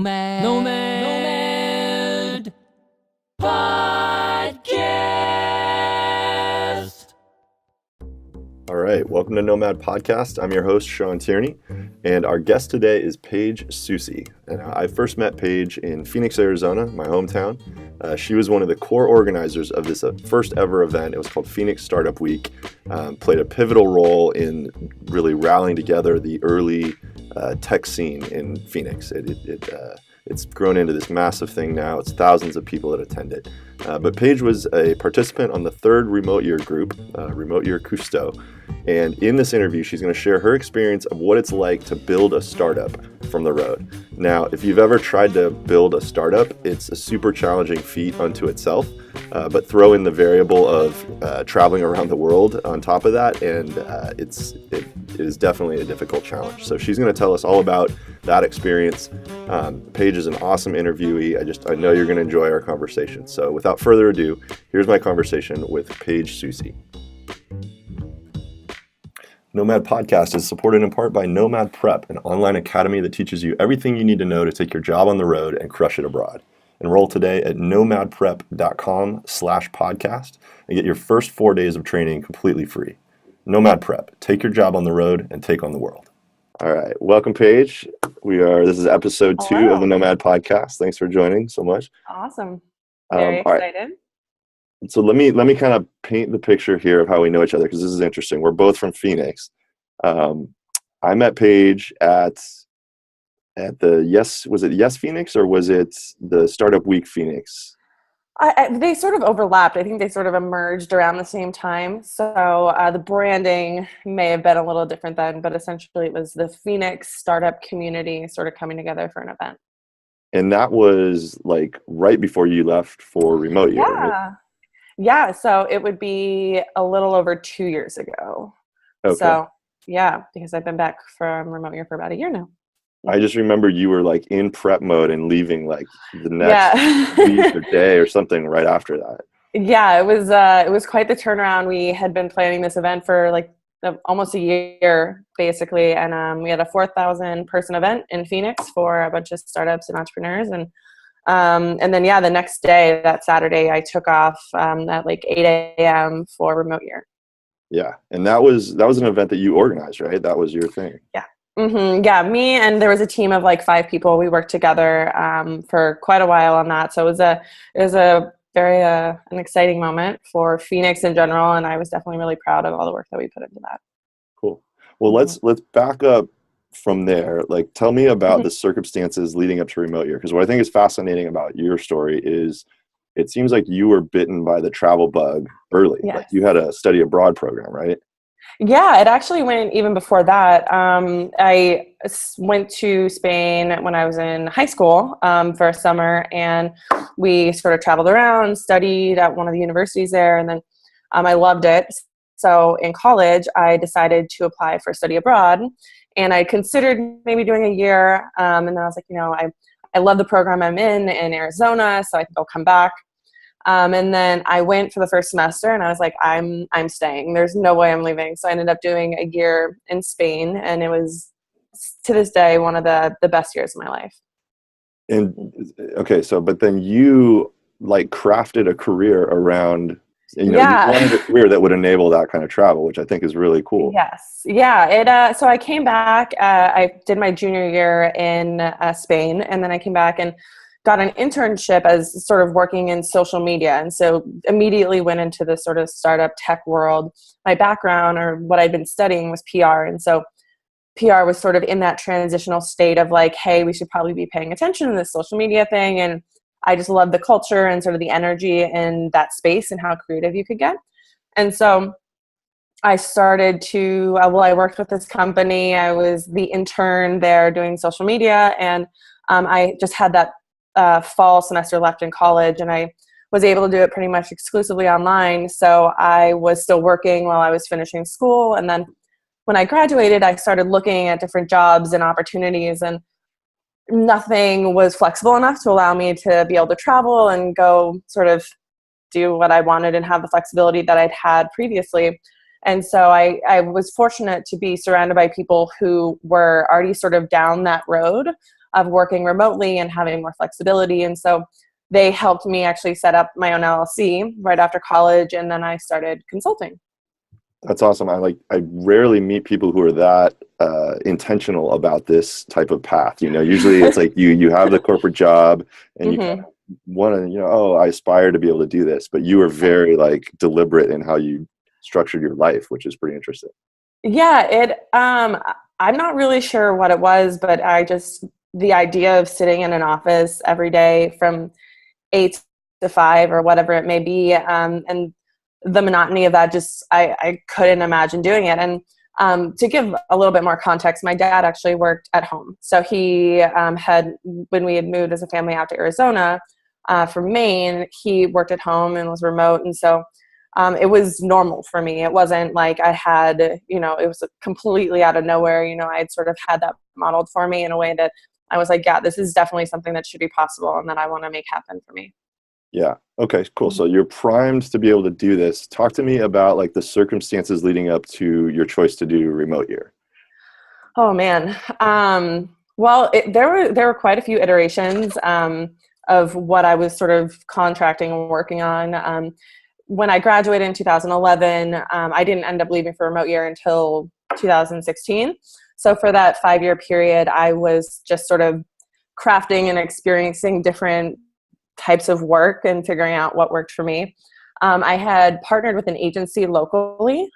Nomad Podcast. All right, welcome to Nomad Podcast. I'm your host, Sean Tierney, and our guest today is Paige Soucie. And I first met Paige in Phoenix, Arizona, my hometown. She was one of the core organizers of this first ever event. It was called Phoenix Startup Week. Played a pivotal role in really rallying together the early tech scene in Phoenix. It's grown into this massive thing now. It's thousands of people that attend it. But Paige was a participant on the third Remote Year group, Remote Year Cousteau. And in this interview, she's going to share her experience of what it's like to build a startup from the road. Now, if you've ever tried to build a startup, it's a super challenging feat unto itself. But throw in the variable of traveling around the world on top of that, and it is definitely a difficult challenge. So she's going to tell us all about that experience. Paige is an awesome interviewee. I know you're going to enjoy our conversation. So without further ado, here's my conversation with Paige Soucie. Nomad Podcast is supported in part by Nomad Prep, an online academy that teaches you everything you need to know to take your job on the road and crush it abroad. Enroll today at nomadprep.com/podcast and get your first 4 days of training completely free. Nomad Prep, take your job on the road and take on the world. All right, welcome, Paige. This is episode 2 of the Nomad Podcast. Thanks for joining so much. Awesome. Very excited. Right. So let me kind of paint the picture here of how we know each other, because this is interesting. We're both from Phoenix. I met Paige at the was it Yes Phoenix, or was it the Startup Week Phoenix? They sort of overlapped. I think they sort of emerged around the same time. So the branding may have been a little different then, but essentially it was the Phoenix startup community sort of coming together for an event. And that was like right before you left for Remote Year. Yeah. Right? Yeah. So it would be a little over 2 years ago. Okay. So yeah, because I've been back from Remote Year for about a year now. I just remember you were like in prep mode and leaving like the next week or day or something right after that. Yeah, it was quite the turnaround. We had been planning this event for like almost a year basically, and we had a 4,000 person event in Phoenix for a bunch of startups and entrepreneurs, and then the next day, that Saturday, I took off at like 8 a.m. for Remote Year. Yeah, and that was an event that you organized, right? That was your thing. Yeah. Mm-hmm. Yeah, me and there was a team of like 5 people. We worked together for quite a while on that. So it was a very an exciting moment for Phoenix in general, and I was definitely really proud of all the work that we put into that. Cool. Well, let's back up from there. Like, tell me about the circumstances leading up to Remote Year, because what I think is fascinating about your story is it seems like you were bitten by the travel bug early. Yes. Like you had a study abroad program, right? Yeah, it actually went even before that. I went to Spain when I was in high school for a summer, and we sort of traveled around, studied at one of the universities there, and then I loved it. So in college, I decided to apply for study abroad, and I considered maybe doing a year, and then I was like, I love the program I'm in Arizona, so I think I'll come back. And then I went for the first semester, and I was like, I'm staying. There's no way I'm leaving. So I ended up doing a year in Spain, and it was, to this day, one of the best years of my life. And okay, but then you like crafted a career around, you wanted a career that would enable that kind of travel, which I think is really cool. Yes. Yeah. So I came back, I did my junior year in Spain, and then I came back and got an internship as sort of working in social media. And so immediately went into the sort of startup tech world. My background, or what I'd been studying, was PR. And so PR was sort of in that transitional state of like, hey, we should probably be paying attention to this social media thing. And I just loved the culture and sort of the energy in that space and how creative you could get. And so I started to, I worked with this company. I was the intern there doing social media. And I just had that fall semester left in college, and I was able to do it pretty much exclusively online. So I was still working while I was finishing school. And then when I graduated, I started looking at different jobs and opportunities, and nothing was flexible enough to allow me to be able to travel and go sort of do what I wanted and have the flexibility that I'd had previously. And so I was fortunate to be surrounded by people who were already sort of down that road of working remotely and having more flexibility. And so they helped me actually set up my own LLC right after college, and then I started consulting. That's awesome. I rarely meet people who are that intentional about this type of path. Usually it's like you have the corporate job and you kind of want to, oh, I aspire to be able to do this, but you were very like deliberate in how you structured your life, which is pretty interesting. Yeah, I'm not really sure what it was, but the idea of sitting in an office every day from 8 to 5 or whatever it may be, and the monotony of that, I couldn't imagine doing it. And to give a little bit more context, my dad actually worked at home. So he when we had moved as a family out to Arizona from Maine, he worked at home and was remote. And so it was normal for me. It wasn't like I had, it was completely out of nowhere. I had sort of had that modeled for me in a way that I was like, yeah, this is definitely something that should be possible and that I want to make happen for me. Yeah. Okay, cool. So you're primed to be able to do this. Talk to me about like the circumstances leading up to your choice to do remote year. Oh man. Well, there were quite a few iterations of what I was sort of contracting and working on. When I graduated in 2011, I didn't end up leaving for remote year until 2016. So for that 5-year period, I was just sort of crafting and experiencing different types of work and figuring out what worked for me. I had partnered with an agency locally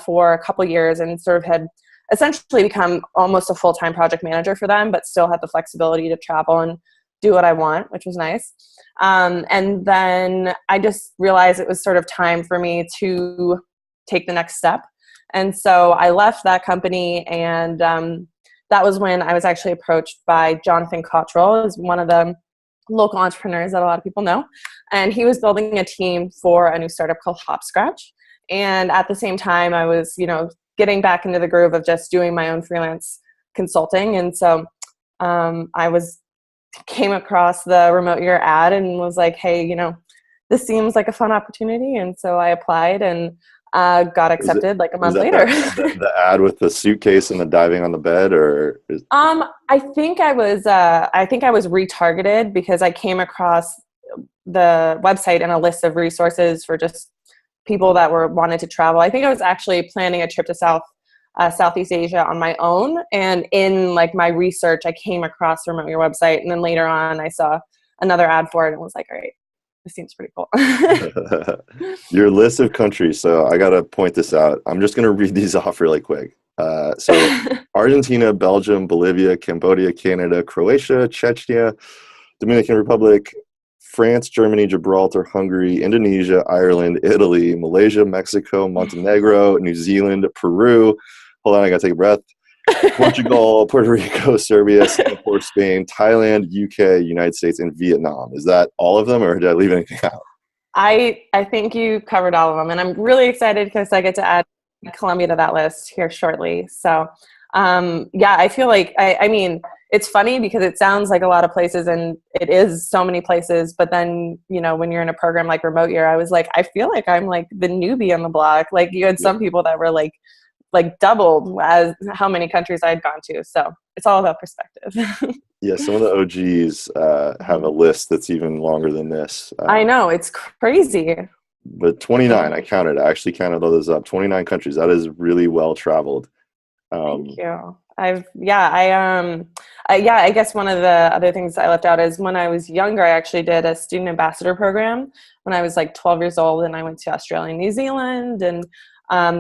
for a couple years and sort of had essentially become almost a full-time project manager for them, but still had the flexibility to travel and do what I want, which was nice. And then I just realized it was sort of time for me to take the next step. And so I left that company, and that was when I was actually approached by Jonathan Cottrell, who's one of the local entrepreneurs that a lot of people know. And he was building a team for a new startup called Hopscratch. And at the same time, I was, getting back into the groove of just doing my own freelance consulting. And so came across the remote year ad and was like, hey, this seems like a fun opportunity. And so I applied and got accepted like a month later. The ad with the suitcase and the diving on the bed, or I think I was retargeted because I came across the website and a list of resources for just people that wanted to travel. I think I was actually planning a trip to Southeast Asia on my own, and in like my research, I came across the Remote Year website, and then later on, I saw another ad for it and was like, all right, this seems pretty cool. Your list of countries. So I got to point this out. I'm just going to read these off really quick. So Argentina, Belgium, Bolivia, Cambodia, Canada, Croatia, Chechnya, Dominican Republic, France, Germany, Gibraltar, Hungary, Indonesia, Ireland, Italy, Malaysia, Mexico, Montenegro, New Zealand, Peru. Hold on, I got to take a breath. Portugal, Puerto Rico, Serbia, Singapore, Spain, Thailand, UK, United States, and Vietnam. Is that all of them, or did I leave anything out? I think you covered all of them, and I'm really excited because I get to add Colombia to that list here shortly. So, I feel like, I mean, it's funny because it sounds like a lot of places, and it is so many places, but then, when you're in a program like Remote Year, I was like, I feel like I'm like the newbie on the block. Like you had some people that were like doubled as how many countries I'd gone to. So it's all about perspective. Yeah, some of the OGs have a list that's even longer than this. I know, it's crazy. But 29, I counted. I actually counted all those up. 29 countries. That is really well traveled. Thank you. I guess one of the other things I left out is when I was younger, I actually did a student ambassador program when I was like 12 years old, and I went to Australia and New Zealand and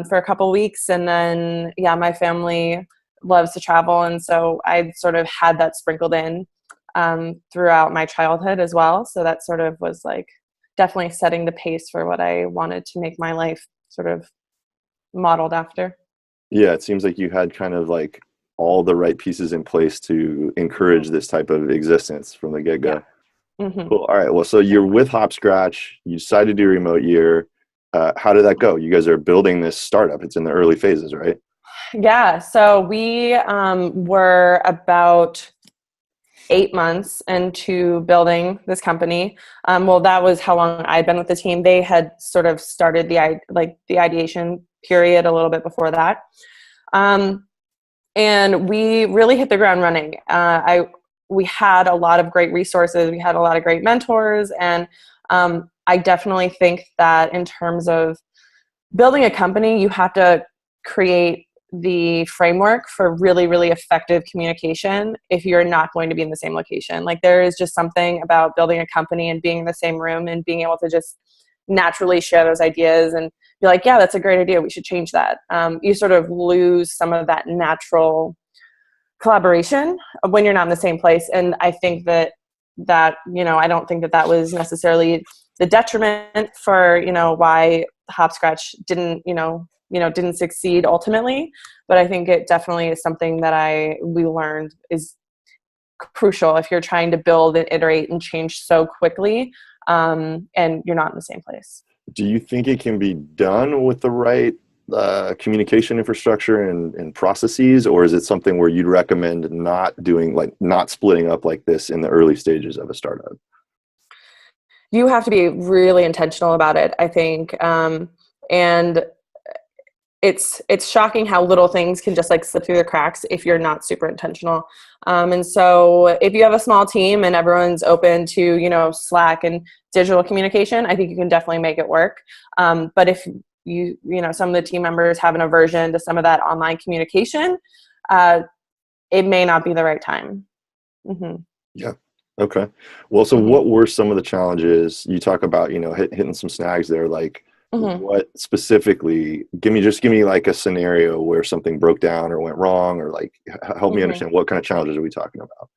for a couple weeks. And then, my family loves to travel. And so I sort of had that sprinkled in throughout my childhood as well. So that sort of was like definitely setting the pace for what I wanted to make my life sort of modeled after. Yeah, it seems like you had kind of like all the right pieces in place to encourage this type of existence from the get-go. Yeah. Mm-hmm. Cool. All right. Well, so you're with Hopscratch. You decided to do Remote Year. How did that go? You guys are building this startup. It's in the early phases, right? Yeah. So we were about 8 months into building this company. Well, that was how long I'd been with the team. They had sort of started the ideation period a little bit before that. And we really hit the ground running. we had a lot of great resources. We had a lot of great mentors. And I definitely think that in terms of building a company, you have to create the framework for really, really effective communication if you're not going to be in the same location. Like, there is just something about building a company and being in the same room and being able to just naturally share those ideas and be like, yeah, that's a great idea, we should change that. You sort of lose some of that natural collaboration when you're not in the same place. And I think that I don't think that was necessarily the detriment for, why Hopscotch didn't succeed ultimately. But I think it definitely is something that we learned is crucial if you're trying to build and iterate and change so quickly, and you're not in the same place. Do you think it can be done with the right communication infrastructure and processes, or is it something where you'd recommend not doing, like not splitting up like this in the early stages of a startup? You have to be really intentional about it, I think. And it's shocking how little things can just like slip through the cracks if you're not super intentional. And so if you have a small team and everyone's open to, Slack and digital communication, I think you can definitely make it work. But if some of the team members have an aversion to some of that online communication, it may not be the right time. Mm-hmm. Yeah. Okay. Well, so what were some of the challenges you talk about, hitting some snags there? Like, what specifically, give me like a scenario where something broke down or went wrong, or like help me understand what kind of challenges are we talking about?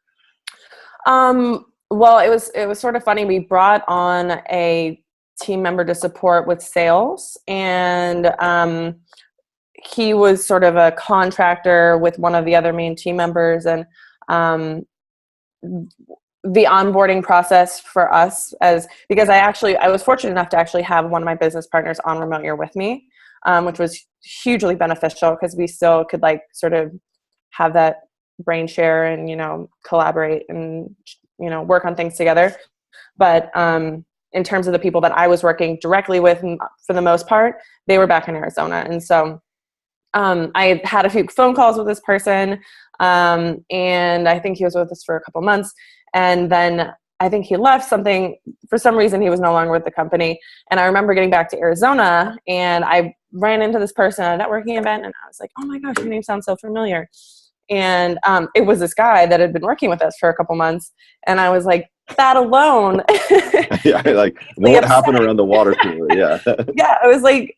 Well, it was sort of funny. We brought on a team member to support with sales, and he was sort of a contractor with one of the other main team members, and the onboarding process for us, because I was fortunate enough to actually have one of my business partners on remote year with me, which was hugely beneficial because we still could like sort of have that brain share and collaborate and work on things together. But in terms of the people that I was working directly with, for the most part, they were back in Arizona, and so I had a few phone calls with this person, and I think he was with us for a couple months. And then I think he left for some reason he was no longer with the company. And I remember getting back to Arizona, and I ran into this person at a networking event, and I was like, oh my gosh, your name sounds so familiar. And it was this guy that had been working with us for a couple months. And I was like, that alone. Yeah, like what happened around the water cooler? Yeah. Yeah, I was like,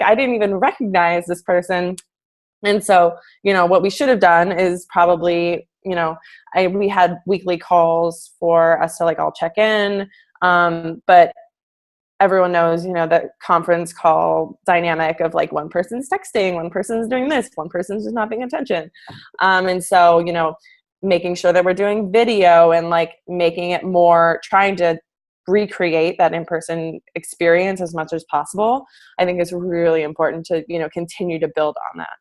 I didn't even recognize this person. And so, what we should have done is probably, we had weekly calls for us to like all check in. But everyone knows, the conference call dynamic of like one person's texting, one person's doing this, one person's just not paying attention. And so, making sure that we're doing video and like making it more, trying to recreate that in-person experience as much as possible, I think is really important to, continue to build on that.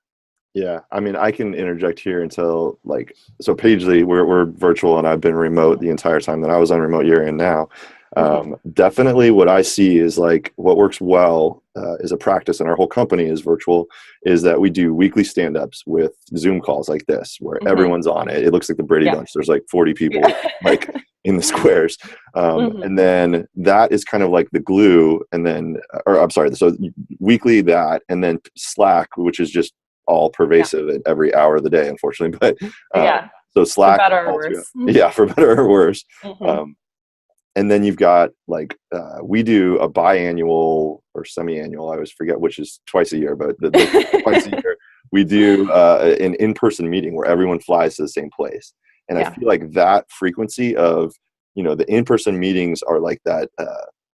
Yeah, I mean, I can interject here and tell, like, so Paige, we're virtual, and I've been remote the entire time that I was on remote year, and now definitely what I see is like what works well is a practice, and our whole company is virtual, is that we do weekly stand-ups with Zoom calls like this, where everyone's on it. It looks like the Brady Bunch. There's like 40 people like in the squares. And then that is kind of like the glue, and then, or I'm sorry, so weekly that, and then Slack, which is just all pervasive at every hour of the day, unfortunately. But so Slack, for better or worse. Yeah, for better or worse. And then you've got like we do a biannual or semi-annual, I always forget which is twice a year, but the twice a year we do an in-person meeting where everyone flies to the same place. And I feel like that frequency of the in-person meetings are like that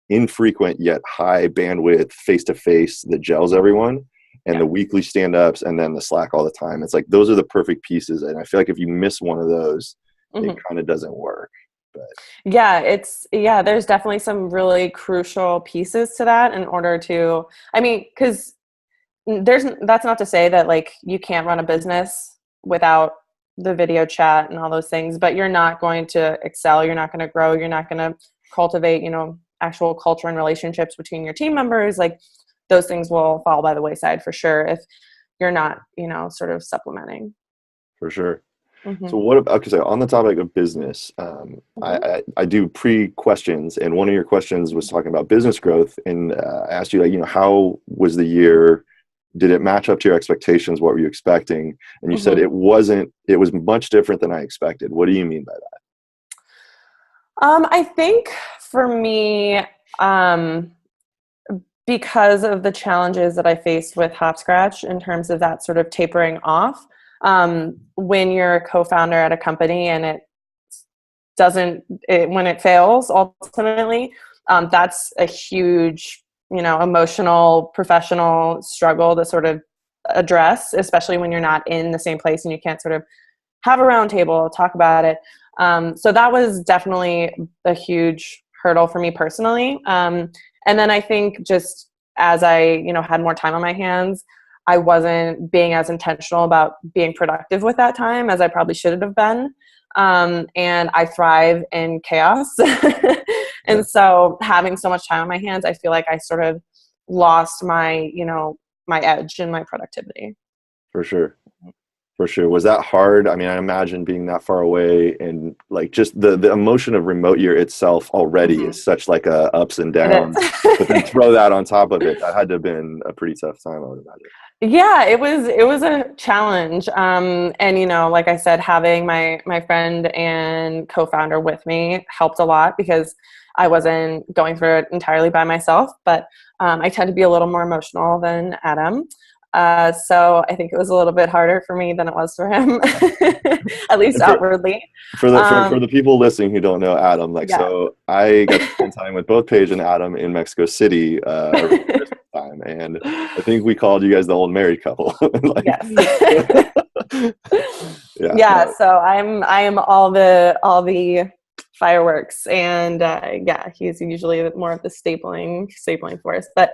infrequent yet high bandwidth face-to-face that gels everyone. And the weekly stand-ups, and then the Slack all the time. It's like those are the perfect pieces, and I feel like if you miss one of those, it kind of doesn't work. But there's definitely some really crucial pieces to that in order to, because that's not to say that like you can't run a business without the video chat and all those things, but you're not going to excel, you're not going to grow, you're not going to cultivate, actual culture and relationships between your team members. Like, those things will fall by the wayside for sure if you're not, sort of supplementing. For sure. Mhm. So what about, okay, so on the topic of business, Mhm. I do pre-questions, and one of your questions was talking about business growth, and I asked you, like, how was the year? Did it match up to your expectations? What were you expecting? And you said Mhm. it wasn't, it was much different than I expected. What do you mean by that? I think for me, um, because of the challenges that I faced with Hopscratch in terms of that sort of tapering off, when you're a co-founder at a company and when it fails ultimately, that's a huge, emotional, professional struggle to sort of address, especially when you're not in the same place and you can't sort of have a round table, talk about it. So that was definitely a huge hurdle for me personally. And then I think just as I, had more time on my hands, I wasn't being as intentional about being productive with that time as I probably should have been. And I thrive in chaos. Yeah, And so having so much time on my hands, I feel like I sort of lost my, my edge and my productivity. for sure. For sure. Was that hard? I mean, I imagine being that far away, and like just the emotion of remote year itself already Mhm. is such like a ups and It downs. But then is. throw that on top of it, that had to have been a pretty tough time, I would imagine. Yeah, it was a challenge. And like I said, having my friend and co-founder with me helped a lot because I wasn't going through it entirely by myself, but I tend to be a little more emotional than Adam. So I think it was a little bit harder for me than it was for him, at least And for outwardly. for the people listening who don't know Adam, like, Yeah. so I got to spend time with both Paige and Adam in Mexico City around Christmas time, and I think we called you guys the old married couple. Like, Yes. yeah, Yeah, no, so I am all the fireworks, and yeah, he's usually more of the stapling force. But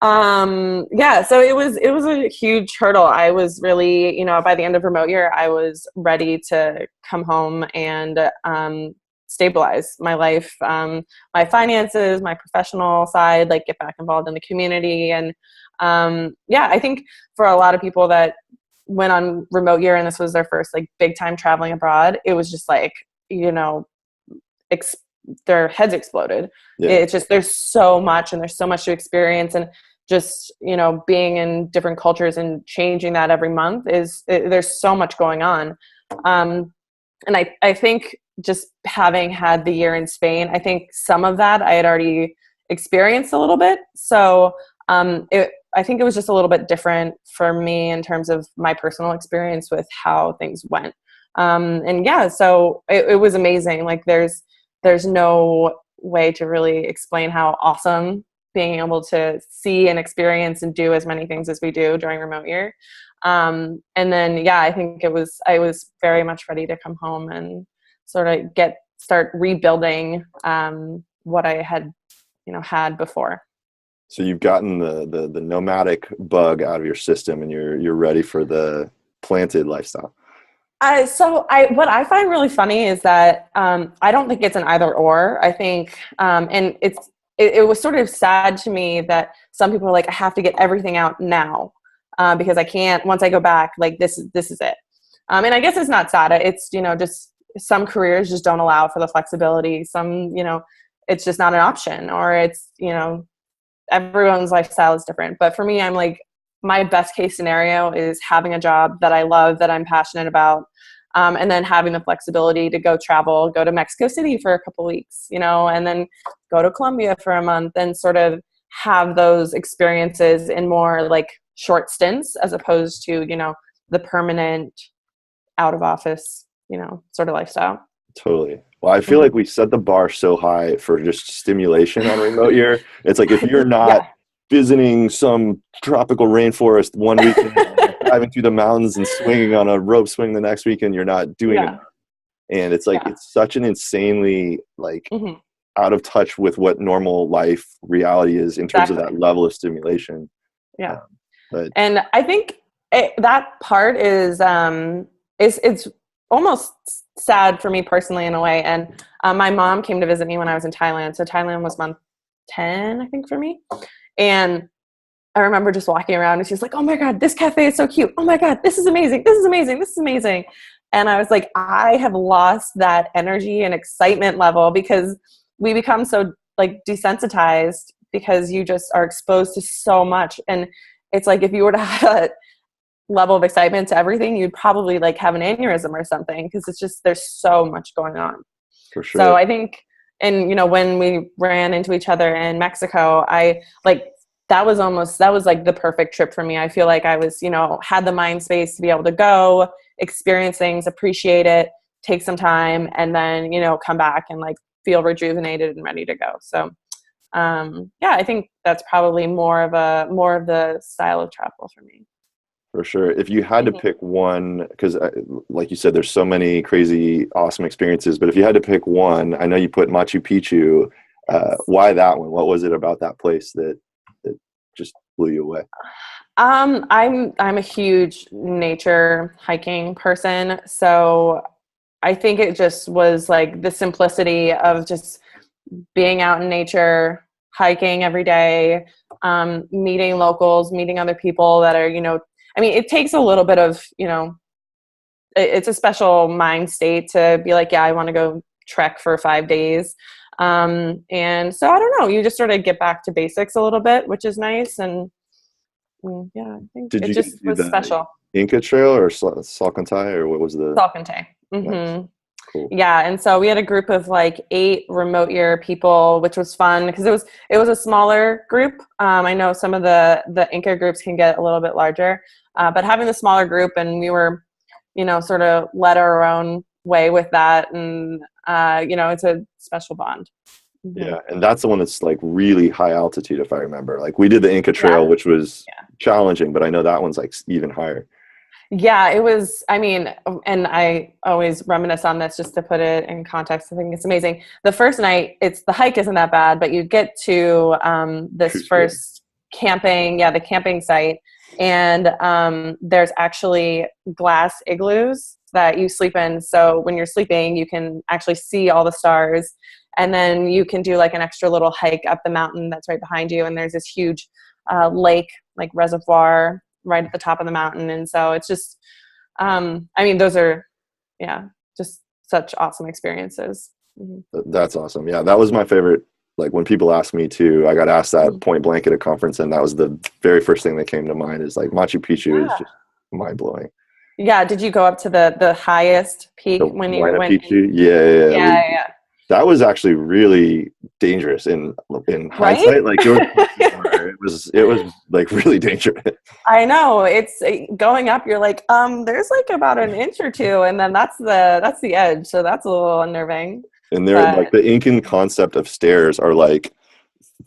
yeah, so it was a huge hurdle. I was really, by the end of remote year, I was ready to come home and stabilize my life, my finances, my professional side, like get back involved in the community. And yeah, I think for a lot of people that went on remote year and this was their first like big time traveling abroad, it was just like, ex- their heads exploded. yeah, It's just there's so much and there's so much to experience, and just being in different cultures and changing that every month there's so much going on. And I think just having had the year in Spain, I think some of that I had already experienced a little bit. So I think it was just a little bit different for me in terms of my personal experience with how things went. And yeah, so it was amazing. Like there's no way to really explain how awesome being able to see and experience and do as many things as we do during remote year. And then, yeah, I think I was very much ready to come home and sort of start rebuilding, what I had, had before. so you've gotten the nomadic bug out of your system, and you're ready for the planted lifestyle. What I find really funny is that I don't think it's an either or. I think, and it was sort of sad to me that some people are like, I have to get everything out now because I can't. Once I go back, like this is it. And I guess it's not sad. It's just some careers just don't allow for the flexibility. Some it's just not an option, or it's everyone's lifestyle is different. But for me, I'm like, my best case scenario is having a job that I love, that I'm passionate about, and then having the flexibility to go travel, go to Mexico City for a couple weeks, and then go to Colombia for a month, and sort of have those experiences in more like short stints as opposed to, the permanent out of office, sort of lifestyle. Totally. Well, I feel Hmm. like we set the bar so high for just stimulation on remote year. It's like if you're not Yeah. visiting some tropical rainforest one weekend, and driving through the mountains and swinging on a rope swing the next weekend, you're not doing enough. Yeah. And it's like Yeah. it's such an insanely like Hmm. out of touch with what normal life reality is in terms of Exactly. that level of stimulation. Yeah. Um, but And I think that part is it's almost sad for me personally in a way. And my mom came to visit me when I was in Thailand. So Thailand was month 10, I think, for me. And I remember just walking around and she's like, "Oh my God, this cafe is so cute. Oh my God, this is amazing. This is amazing. This is amazing." And I was like, I have lost that energy and excitement level because we become so like desensitized because you just are exposed to so much. And it's like, if you were to have a level of excitement to everything, you'd probably like have an aneurysm or something. Cause it's just, there's so much going on. For sure. So I think, and when we ran into each other in Mexico, I like, that was like the perfect trip for me. I feel like I was, had the mind space to be able to go experience things, appreciate it, take some time, and then, come back and like feel rejuvenated and ready to go. So, I think that's probably more of the style of travel for me. For sure. If you had to pick one, because like you said, there's so many crazy, awesome experiences, but if you had to pick one, I know you put Machu Picchu. Why that one? What was it about that place that just blew you away? I'm a huge nature hiking person, so I think it just was like the simplicity of just being out in nature, hiking every day, meeting locals, meeting other people that are, it takes a little bit of, it's a special mind state to be like, yeah, I want to go trek for 5 days. And so I don't know, you just sort of get back to basics a little bit, which is nice. And yeah, I think it just was special. Inca Trail or Salcantay, or what was the? Salcantay. Mm-hmm. Nice. Cool. Yeah, and so we had a group of like 8 remote year people, which was fun because it was a smaller group. I know some of the Inca groups can get a little bit larger, but having the smaller group, and we were, sort of led our own way with that, and it's a special bond. Mm-hmm. Yeah, and that's the one that's like really high altitude, if I remember. Like we did the Inca Trail, which was challenging, but I know that one's like even higher. Yeah, it was, and I always reminisce on this just to put it in context. I think it's amazing. The first night, the hike isn't that bad, but you get to this first camping, the camping site, and there's actually glass igloos that you sleep in. So when you're sleeping, you can actually see all the stars, and then you can do like an extra little hike up the mountain that's right behind you, and there's this huge lake, like reservoir, right at the top of the mountain. And so it's just, those are, just such awesome experiences. Mm-hmm. That's awesome. Yeah, that was my favorite. Like when people ask me to, I got asked that point blank at a conference, and that was the very first thing that came to mind is like Machu Picchu is just mind blowing. Yeah. Did you go up to the highest peak when you went? Picchu? Yeah. That was actually really dangerous in hindsight. Like it was like really dangerous. I know, it's going up. You're like, there's like about an inch or two, and then that's the edge. So that's a little unnerving. And they're like the Incan concept of stairs are like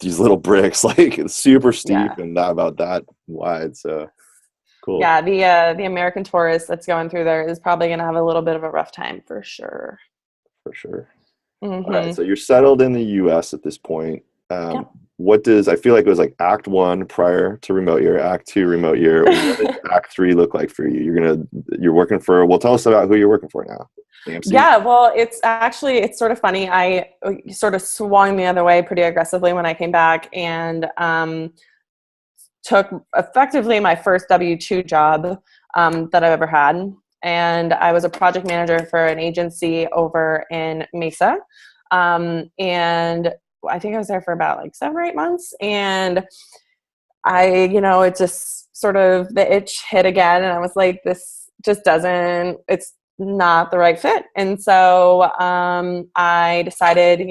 these little bricks, like super steep and not about that wide. So cool. Yeah, the American tourist that's going through there is probably going to have a little bit of a rough time for sure. For sure. Mm-hmm. All right, so you're settled in the U.S. at this point. What does, I feel like it was like Act 1 prior to remote year, Act 2 remote year. What does Act 3 look like for you? You're working for, well, tell us about who you're working for now. AMC? Yeah, well, it's sort of funny. I sort of swung the other way pretty aggressively when I came back, and took effectively my first W-2 job that I've ever had. And I was a project manager for an agency over in Mesa. And I think I was there for about like 7 or 8 months. And it just sort of, the itch hit again. And I was like, this just it's not the right fit. And so I decided,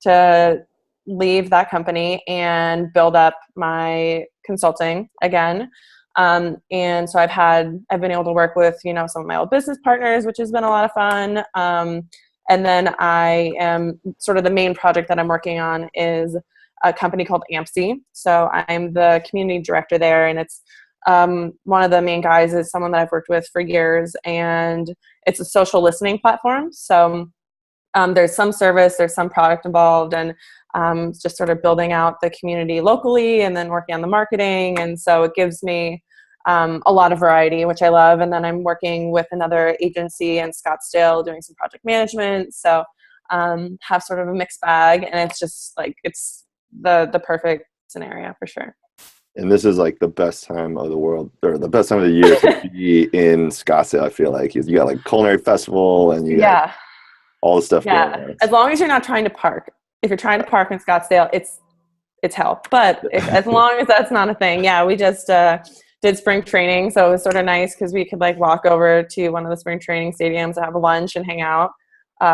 to leave that company and build up my consulting again. And so I've been able to work with, some of my old business partners, which has been a lot of fun. And then I am sort of the main project that I'm working on is a company called AMC. So I'm the community director there, and it's, one of the main guys is someone that I've worked with for years, and it's a social listening platform. So, there's some service, there's some product involved, and just sort of building out the community locally and then working on the marketing. And so it gives me a lot of variety, which I love. And then I'm working with another agency in Scottsdale doing some project management. So have sort of a mixed bag, and it's just like, it's the perfect scenario for sure. And this is like the best time of the world, or the best time of the year to be in Scottsdale. I feel like you got like culinary festival, and you got Yeah. all the stuff going Yeah. on. As long as you're not trying to park. If you're trying to park in Scottsdale, it's hell. But as long as that's not a thing, yeah, we just did spring training, so it was sort of nice because we could like walk over to one of the spring training stadiums, have a lunch, and hang out,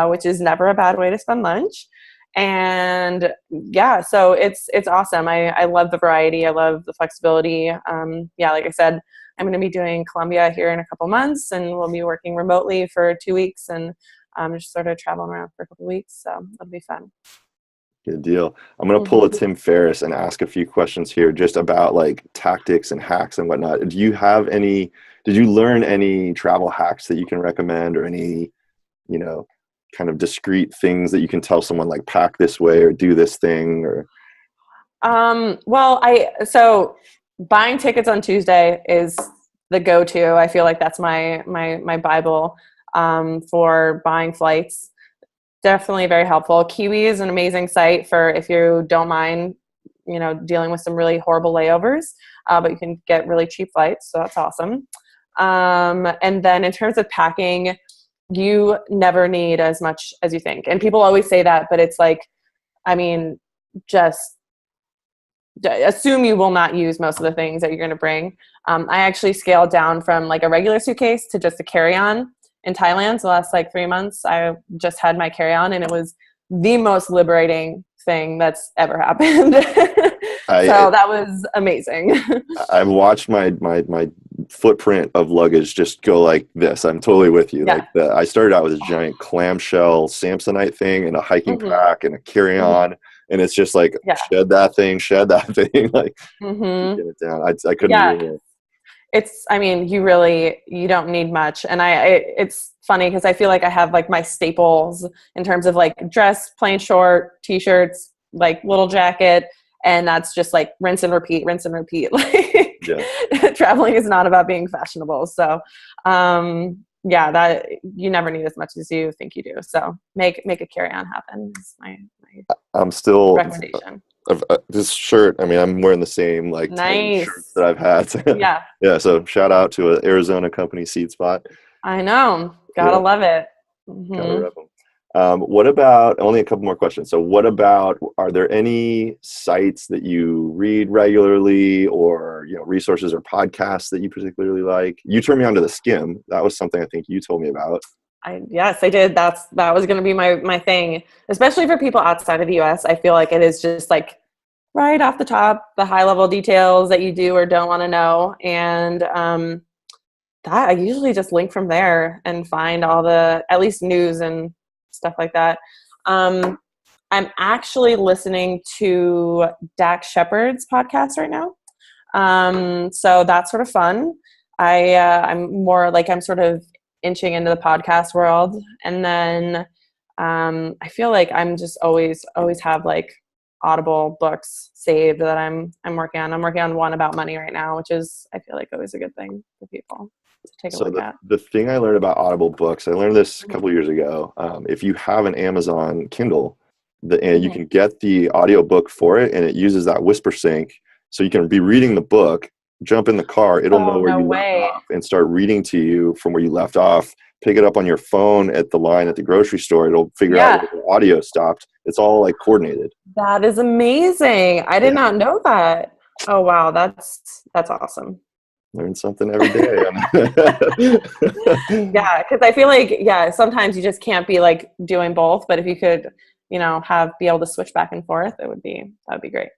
which is never a bad way to spend lunch. And yeah, so it's awesome. I love the variety. I love the flexibility. Yeah, like I said, I'm going to be doing Colombia here in a couple months, and we'll be working remotely for 2 weeks, and just sort of traveling around for a couple weeks. So it'll be fun. Good deal. I'm going to pull a Tim Ferriss and ask a few questions here just about like tactics and hacks and whatnot. Did you learn any travel hacks that you can recommend, or any, kind of discrete things that you can tell someone, like pack this way or do this thing? Or So buying tickets on Tuesday is the go-to. I feel like that's my Bible for buying flights. Definitely very helpful. Kiwi is an amazing site for if you don't mind, dealing with some really horrible layovers, but you can get really cheap flights, so that's awesome. And then in terms of packing, you never need as much as you think. And people always say that, but it's like, I mean, just assume you will not use most of the things that you're going to bring. I actually scaled down from like a regular suitcase to just a carry-on in Thailand. So the last like 3 months, I just had my carry-on, and it was the most liberating thing that's ever happened. So that was amazing. I've watched my footprint of luggage just go like this. I'm totally with you. Yeah. Like I started out with a giant clamshell Samsonite thing and a hiking pack and a carry-on, and it's just like shed that thing, like get it down. I couldn't do it. You don't need much. And it's funny because I feel like I have like my staples in terms of like dress, plain short, t-shirts, like little jacket. And that's just like rinse and repeat. Like traveling is not about being fashionable. So, that you never need as much as you think you do. So make a carry-on happen is my I'm still recommendation. This shirt, I mean, I'm wearing the same like 10 shirts that I've had. Yeah. So shout out to an Arizona company, Seed Spot. I know. Gotta love it. Gotta rep them. What about, only a couple more questions. So what about, are there any sites that you read regularly, or, resources or podcasts that you particularly like? You turned me on to the Skim. That was something I think you told me about. Yes, I did. That was going to be my thing, especially for people outside of the US. I feel like it is just like right off the top, the high level details that you do or don't want to know. And that I usually just link from there and find all the, at least news and stuff like that. I'm actually listening to Dax Shepard's podcast right now. So that's sort of fun. I'm more like, I'm sort of inching into the podcast world. And then I feel like I'm just always have like Audible books saved that I'm working on. I'm working on one about money right now, which is, I feel like, always a good thing for people to take a look at. The thing I learned about Audible books, I learned this a couple years ago. If you have an Amazon Kindle, you can get the audiobook for it, and it uses that whisper sync. So you can be reading the book, jump in the car, it'll know where you left off and start reading to you from where you left off. Pick it up on your phone at the line at the grocery store. It'll figure out where the audio stopped. It's all like coordinated. That is amazing. I did not know that. Oh, wow. That's awesome. Learn something every day. Yeah, because I feel like, sometimes you just can't be like doing both. But if you could, be able to switch back and forth, that would be great.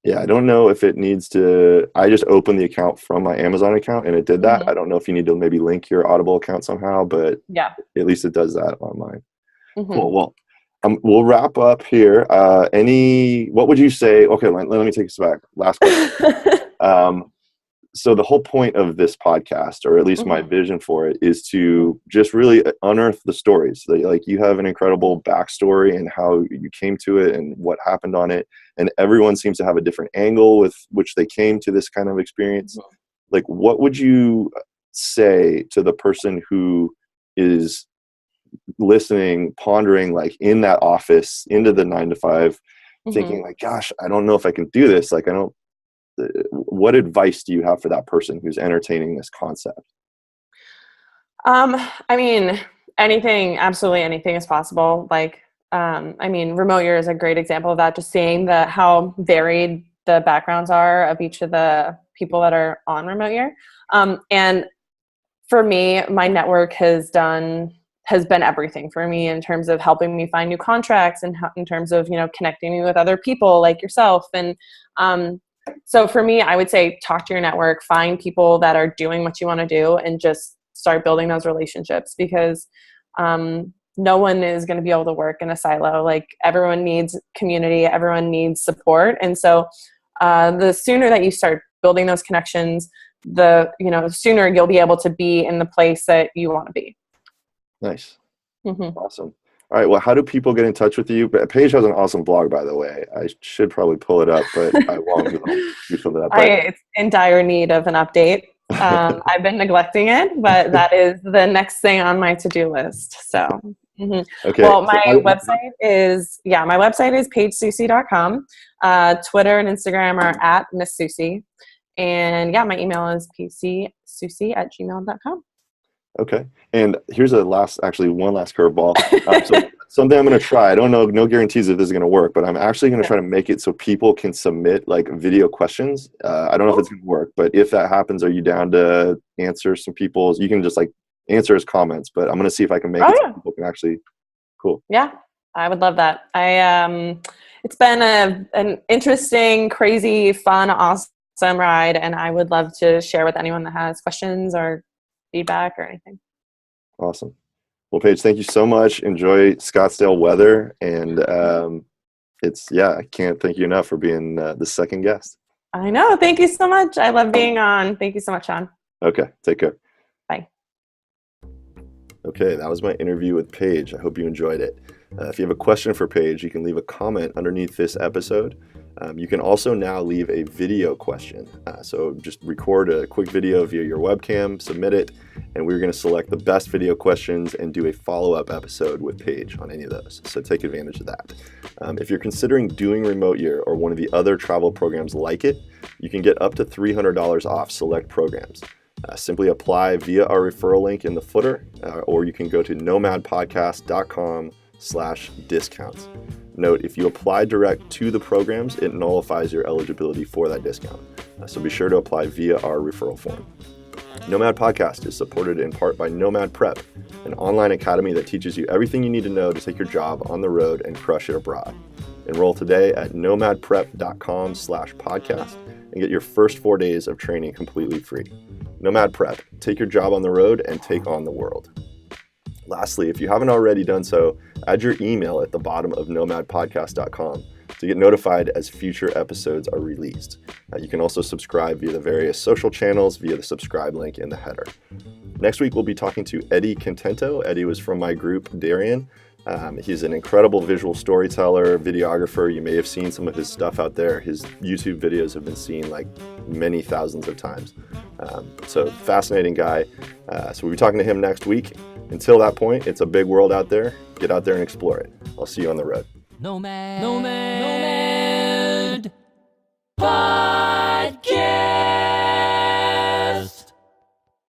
Yeah, I don't know if it needs to. I just opened the account from my Amazon account, and it did that. I don't know if you need to maybe link your Audible account somehow, but at least it does that on mine. Cool. Well, we'll wrap up here. What would you say? Okay, let me take us back. Last question. So the whole point of this podcast, or at least my vision for it, is to just really unearth the stories. Like, you have an incredible backstory and how you came to it and what happened on it. And everyone seems to have a different angle with which they came to this kind of experience. Like, what would you say to the person who is listening, pondering, like in that office, into the 9 to 5, thinking like, gosh, I don't know if I can do this. Like, what advice do you have for that person who's entertaining this concept? I mean, absolutely anything is possible. Like, remote year is a great example of that, just seeing how varied the backgrounds are of each of the people that are on remote year. And for me, my network has been everything for me in terms of helping me find new contracts and in terms of, connecting me with other people like yourself. And so for me, I would say talk to your network, find people that are doing what you want to do, and just start building those relationships, because no one is going to be able to work in a silo. Like, everyone needs community, everyone needs support. And so the sooner that you start building those connections, the sooner you'll be able to be in the place that you want to be. Nice. Mm-hmm. Awesome. All right. Well, how do people get in touch with you? Paige has an awesome blog, by the way. I should probably pull it up, but I won't. You fill it up. It's in dire need of an update. I've been neglecting it, but that is the next thing on my to-do list. So, Okay. Well, my website is paigesoucie.com. Twitter and Instagram are at Miss Soucie. And my email is pcsoucie@gmail.com. Okay. And here's one last curveball. So something I'm going to try. I don't know, no guarantees if this is going to work, but I'm actually going to try to make it so people can submit like video questions. I don't know if it's going to work, but if that happens, are you down to answer some people's? You can just like answer as comments, but I'm going to see if I can make it so people can actually. Cool. Yeah, I would love that. It's been an interesting, crazy, fun, awesome ride, and I would love to share with anyone that has questions or feedback or anything. Awesome. Well, Paige, thank you so much. Enjoy Scottsdale weather, and I can't thank you enough for being the second guest. I know. Thank you so much. I love being on. Thank you so much, Sean. Okay. Take care. Bye. Okay, that was my interview with Paige. I hope you enjoyed it. If you have a question for Paige, you can leave a comment underneath this episode. You can also now leave a video question. So just record a quick video via your webcam, submit it, and we're going to select the best video questions and do a follow-up episode with Paige on any of those. So take advantage of that. If you're considering doing Remote Year or one of the other travel programs like it, you can get up to $300 off select programs. Simply apply via our referral link in the footer, or you can go to nomadpodcast.com/discounts. Note, if you apply direct to the programs, it nullifies your eligibility for that discount. So be sure to apply via our referral form. Nomad Podcast is supported in part by Nomad Prep, an online academy that teaches you everything you need to know to take your job on the road and crush it abroad. Enroll today at nomadprep.com/podcast and get your first 4 days of training completely free. Nomad Prep, take your job on the road and take on the world. Lastly, if you haven't already done so, add your email at the bottom of nomadpodcast.com to get notified as future episodes are released. You can also subscribe via the various social channels via the subscribe link in the header. Next week, we'll be talking to Eddie Contento. Eddie was from my group, Darien. He's an incredible visual storyteller, videographer. You may have seen some of his stuff out there. His YouTube videos have been seen like many thousands of times. So fascinating guy. So we'll be talking to him next week. Until that point, it's a big world out there. Get out there and explore it. I'll see you on the road. Nomad Podcast.